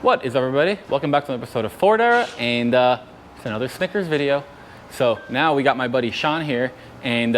What is up, everybody? Welcome back to an episode of Ford Era, and it's another Snickers video. So now we got my buddy Sean here, and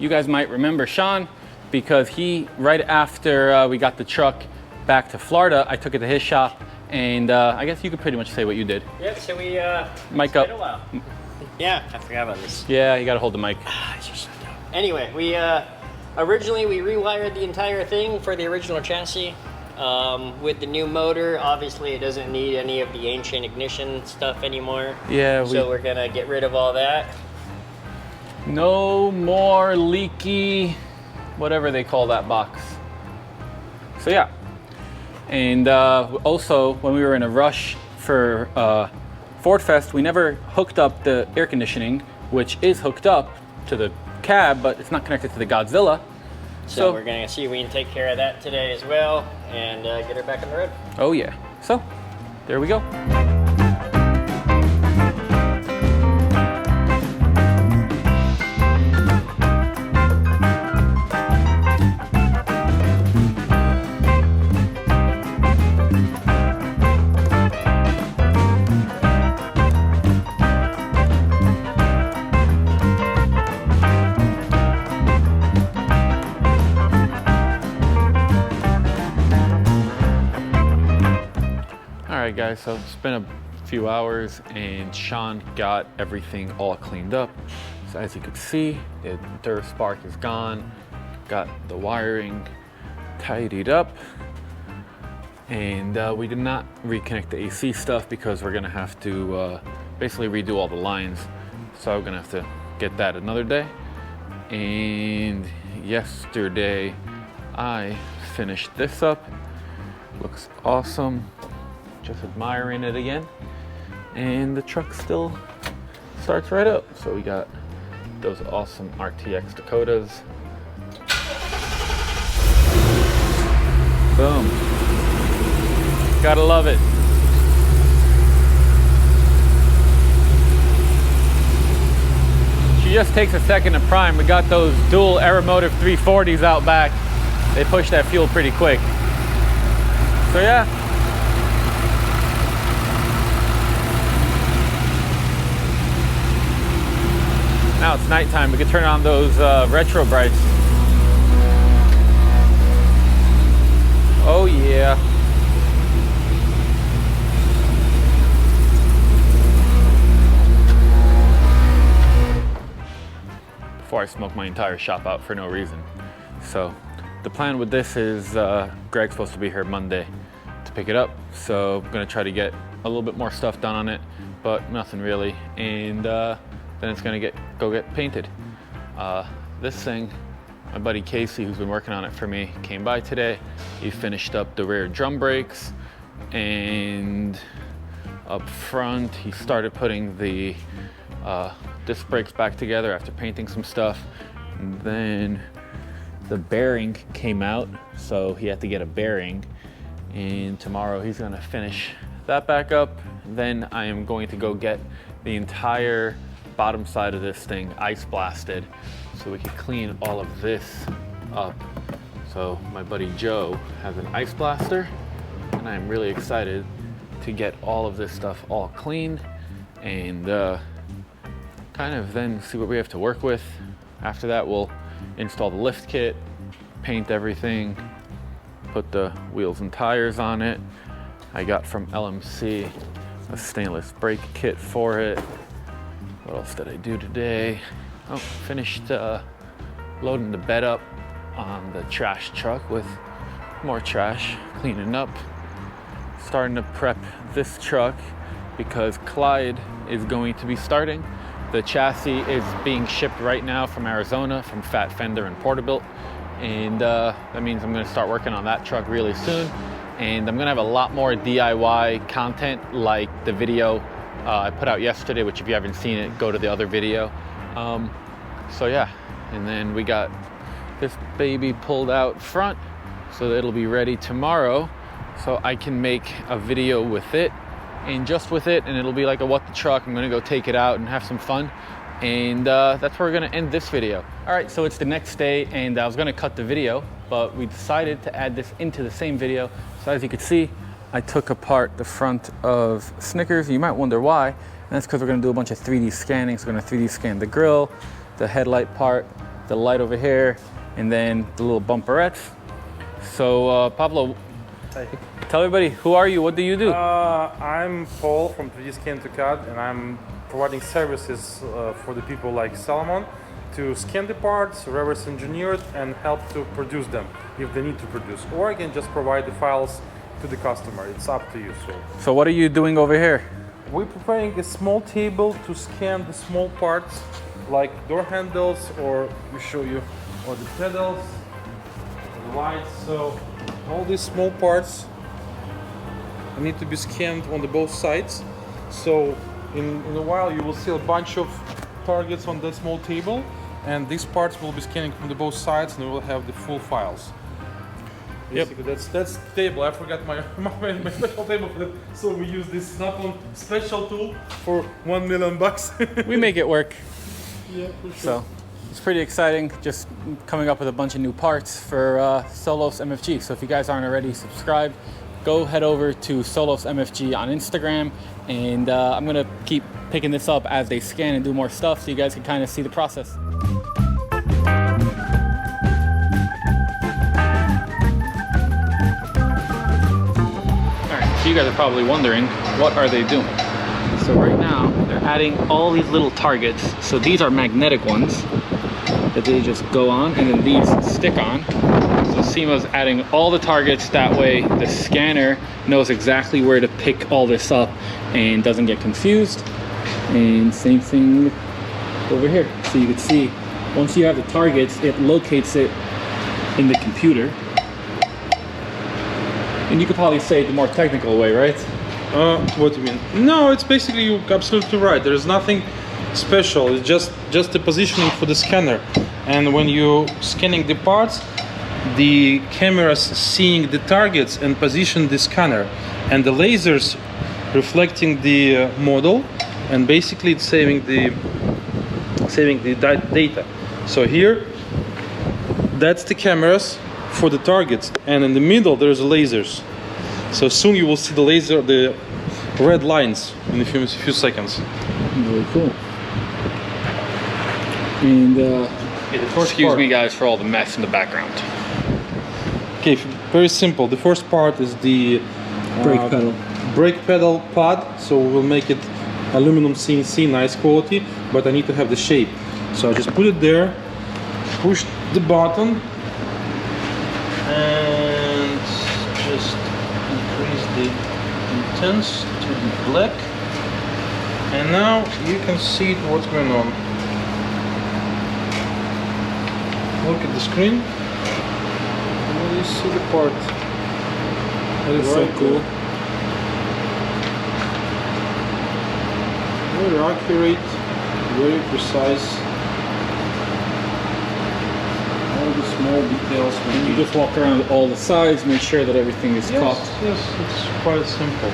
you guys might remember Sean because he, right after we got the truck back to Florida, I took it to his shop, and I guess you could pretty much say what you did. Yep, so we Mic up. a while. Yeah, I forgot about this. Yeah, you gotta hold the mic. Anyway, we originally we rewired the entire thing for the original chassis. With the new motor, obviously it doesn't need any of the ancient ignition stuff anymore. Yeah, so we're gonna get rid of all that. No more leaky, whatever they call that box. So yeah, and also when we were in a rush for Ford Fest, we never hooked up the air conditioning, which is hooked up to the cab, but it's not connected to the Godzilla. So we're gonna see if we can take care of that today as well and get her back on the road. Oh yeah, so there we go. Alright guys, so it's been a few hours and Sean got everything all cleaned up. So as you can see, the Durspark is gone, got the wiring tidied up, and we did not reconnect the AC stuff because we're gonna have to basically redo all the lines. So I'm gonna have to get that another day. And yesterday I finished this up. Looks awesome. Just admiring it again, and the truck still starts right up. So we got those awesome RTX Dakotas. Boom. Gotta love it. She just takes a second to prime. We got those dual Automotive 340s out back. They push that fuel pretty quick. So yeah. Now it's nighttime, we can turn on those retro brights. Oh yeah. Before I smoke my entire shop out for no reason. So the plan with this is Greg's supposed to be here Monday to pick it up. So I'm gonna try to get a little bit more stuff done on it, but nothing really. And then it's gonna go get painted. This thing, my buddy Casey, who's been working on it for me, came by today. He finished up the rear drum brakes, and up front he started putting the disc brakes back together after painting some stuff. And then the bearing came out, so he had to get a bearing, and tomorrow he's gonna finish that back up. Then I am going to go get the entire bottom side of this thing ice blasted so we can clean all of this up. So my buddy Joe has an ice blaster, and I'm really excited to get all of this stuff all clean and kind of then see what we have to work with. After that, we'll install the lift kit, paint everything, put the wheels and tires on it. I got from LMC a stainless brake kit for it. What else did I do today? Oh, finished loading the bed up on the trash truck with more trash, cleaning up. Starting to prep this truck because Clyde is going to be starting. The chassis is being shipped right now from Arizona, from Fat Fender and Porterbuilt. And that means I'm gonna start working on that truck really soon. And I'm gonna have a lot more DIY content like the video I put out yesterday, which if you haven't seen it, go to the other video. So yeah, and then we got this baby pulled out front, so it'll be ready tomorrow, so I can make a video with it and just with it, and it'll be like a what the truck. I'm gonna go take it out and have some fun, and that's where we're gonna end this video. All right, so it's the next day, and I was gonna cut the video, but we decided to add this into the same video. So as you can see, I took apart the front of Snickers. You might wonder why, and that's because we're gonna do a bunch of 3D scanning. So we're gonna 3D scan the grille, the headlight part, the light over here, and then the little bumperettes. So Pablo, Hey. tell everybody, who are you? What do you do? I'm Paul from 3D Scan to CAD, and I'm providing services for the people like Salomon to scan the parts, reverse engineer it, and help to produce them if they need to produce. Or I can just provide the files to the customer. It's up to you. So what are you doing over here? We're preparing a small table to scan the small parts like door handles, or we show you, or the pedals, the lights. So all these small parts need to be scanned on the both sides. So in a while you will see a bunch of targets on that small table, and these parts will be scanning from the both sides, and we will have the full files. Basically, that's the table. I forgot my special table for that. So we use this Snap-on special tool for $1 million. We make it work. Yeah, for sure. So it's pretty exciting, just coming up with a bunch of new parts for Solos MFG. So if you guys aren't already subscribed, go head over to Solos MFG on Instagram, and I'm gonna keep picking this up as they scan and do more stuff so you guys can kind of see the process. So you guys are probably wondering, what are they doing? So right now, they're adding all these little targets. So these are magnetic ones that they just go on, and then these stick on. So SEMA's adding all the targets, that way the scanner knows exactly where to pick all this up and doesn't get confused. And same thing over here. So you can see, once you have the targets, it locates it in the computer. And you could probably say it the more technical way, right? What do you mean? No, it's basically, you're absolutely right. There's nothing special. It's just the positioning for the scanner. And when you're scanning the parts, the camera's seeing the targets and position the scanner, and the lasers reflecting the model, and basically it's saving the data. So here, that's the cameras for the targets, and in the middle there's lasers. So soon you will see the laser, the red lines in a few seconds. Very cool. And excuse me guys for all the mess in the background. Okay, very simple. The first part is the brake pedal pad. So we'll make it aluminum CNC, nice quality, but I need to have the shape. So I just put it there, push the button, and just increase the intense to the black. And now you can see what's going on. Look at the screen. And you see the part. That is so cool. Very accurate, very precise. All the small details. And you just walk around all the sides, make sure that everything is caught. Yes, it's quite simple.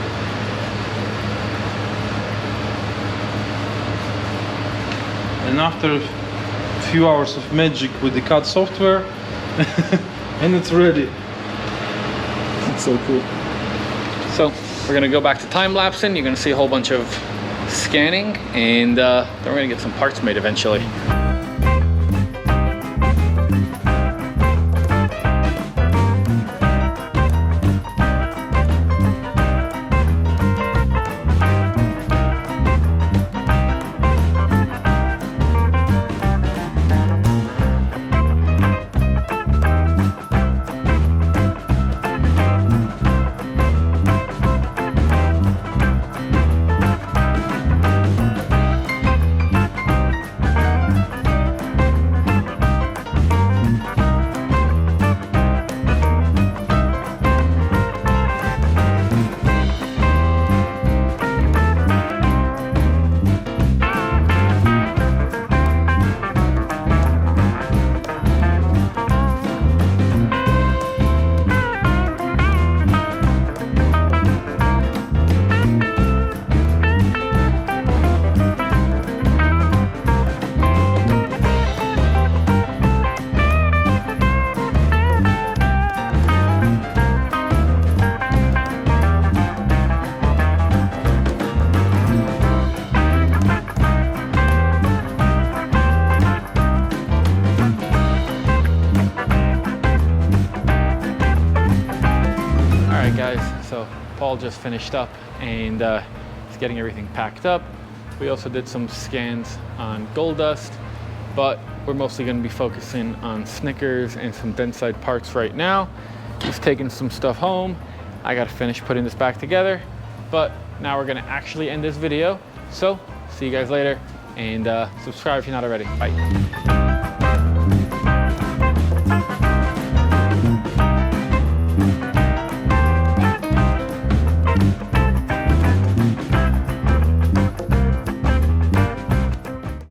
And after a few hours of magic with the CAD software, and it's ready. It's so cool. So we're gonna go back to time lapsing. You're gonna see a whole bunch of scanning, and then we're gonna get some parts made eventually. right, guys, so Paul just finished up and he's getting everything packed up. We also did some scans on Gold Dust, but we're mostly going to be focusing on Snickers and some Denside parts right now. He's taking some stuff home. I got to finish putting this back together, but now we're going to actually end this video. So see you guys later, and subscribe if you're not already. Bye.